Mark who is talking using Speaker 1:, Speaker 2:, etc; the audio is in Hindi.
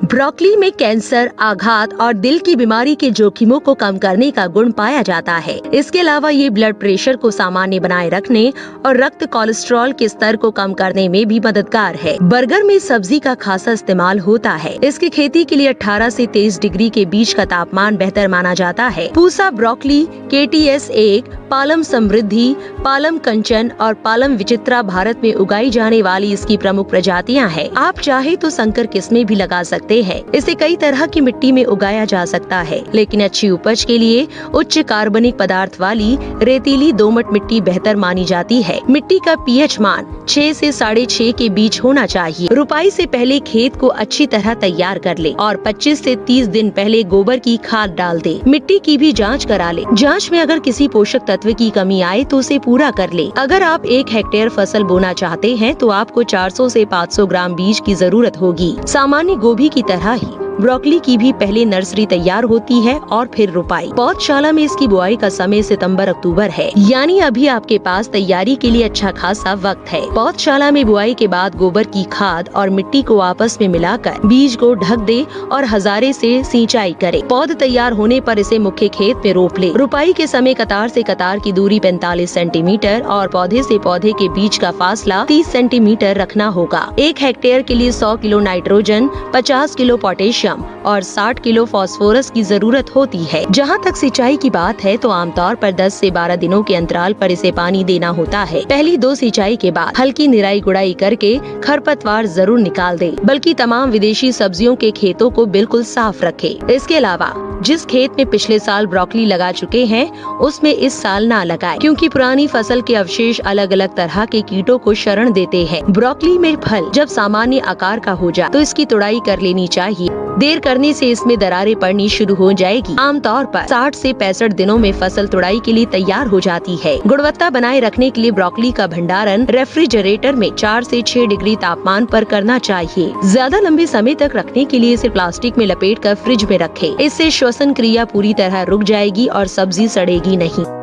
Speaker 1: ब्रोकली में कैंसर, आघात और दिल की बीमारी के जोखिमों को कम करने का गुण पाया जाता है। इसके अलावा ये ब्लड प्रेशर को सामान्य बनाए रखने और रक्त कोलेस्ट्रॉल के स्तर को कम करने में भी मददगार है। बर्गर में सब्जी का खासा इस्तेमाल होता है। इसकी खेती के लिए 18 से 23 डिग्री के बीच का तापमान बेहतर माना जाता है। पूसा ब्रोकली, KTS 1, पालम समृद्धि, पालम कंचन और पालम विचित्रा भारत में उगाई जाने वाली इसकी प्रमुख प्रजातियां हैं। आप चाहे तो संकर किस्में भी लगा सकते हैं। इसे कई तरह की मिट्टी में उगाया जा सकता है, लेकिन अच्छी उपज के लिए उच्च कार्बनिक पदार्थ वाली रेतीली दोमट मिट्टी बेहतर मानी जाती है। मिट्टी का pH मान 6 से 6.5 के बीच होना चाहिए। रुपाई से पहले खेत को अच्छी तरह तैयार कर ले और 25 से 30 दिन पहले गोबर की खाद डाल दे। मिट्टी की भी जांच करा ले। जांच में अगर किसी पोषक तत्व की कमी आए तो उसे पूरा कर ले। अगर आप 1 हेक्टेयर फसल बोना चाहते हैं तो आपको 400 से 500 ग्राम बीज की जरूरत होगी। सामान्य गोभी की तरह ही ब्रोकली की भी पहले नर्सरी तैयार होती है और फिर रुपाई। पौधशाला में इसकी बुआई का समय सितंबर-अक्टूबर है, यानी अभी आपके पास तैयारी के लिए अच्छा खासा वक्त है। पौधशाला में बुआई के बाद गोबर की खाद और मिट्टी को आपस में मिलाकर बीज को ढक दे और हजारे से सिंचाई करे। पौध तैयार होने पर इसे मुख्य खेत में रोप ले। रुपाई के समय कतार से कतार की दूरी 45 सेंटीमीटर और पौधे से पौधे के बीच का फासला 30 सेंटीमीटर रखना होगा। 1 हेक्टेयर के लिए 100 किलो नाइट्रोजन, 50 किलो पोटेशियम और 60 किलो फास्फोरस की जरूरत होती है। जहाँ तक सिंचाई की बात है तो आमतौर पर 10 से 12 दिनों के अंतराल पर इसे पानी देना होता है। पहली 2 सिंचाई के बाद हल्की निराई गुड़ाई करके खरपतवार जरूर निकाल दे, बल्कि तमाम विदेशी सब्जियों के खेतों को बिल्कुल साफ रखे। इसके अलावा जिस खेत में पिछले साल ब्रोकली लगा चुके हैं उसमें इस साल ना लगाए, क्योंकि पुरानी फसल के अवशेष अलग अलग तरह के कीटों को शरण देते हैं। ब्रोकली में फल जब सामान्य आकार का हो जाए तो इसकी तुड़ाई कर लेनी चाहिए। देर करने से इसमें दरारें पड़नी शुरू हो जाएगी। आमतौर पर 60 से 65 दिनों में फसल तुड़ाई के लिए तैयार हो जाती है। गुणवत्ता बनाए रखने के लिए ब्रोकली का भंडारण रेफ्रिजरेटर में 4 से 6 डिग्री तापमान पर करना चाहिए। ज्यादा लंबे समय तक रखने के लिए इसे प्लास्टिक में लपेट कर फ्रिज में रखें। इससे श्वसन क्रिया पूरी तरह रुक जाएगी और सब्जी सड़ेगी नहीं।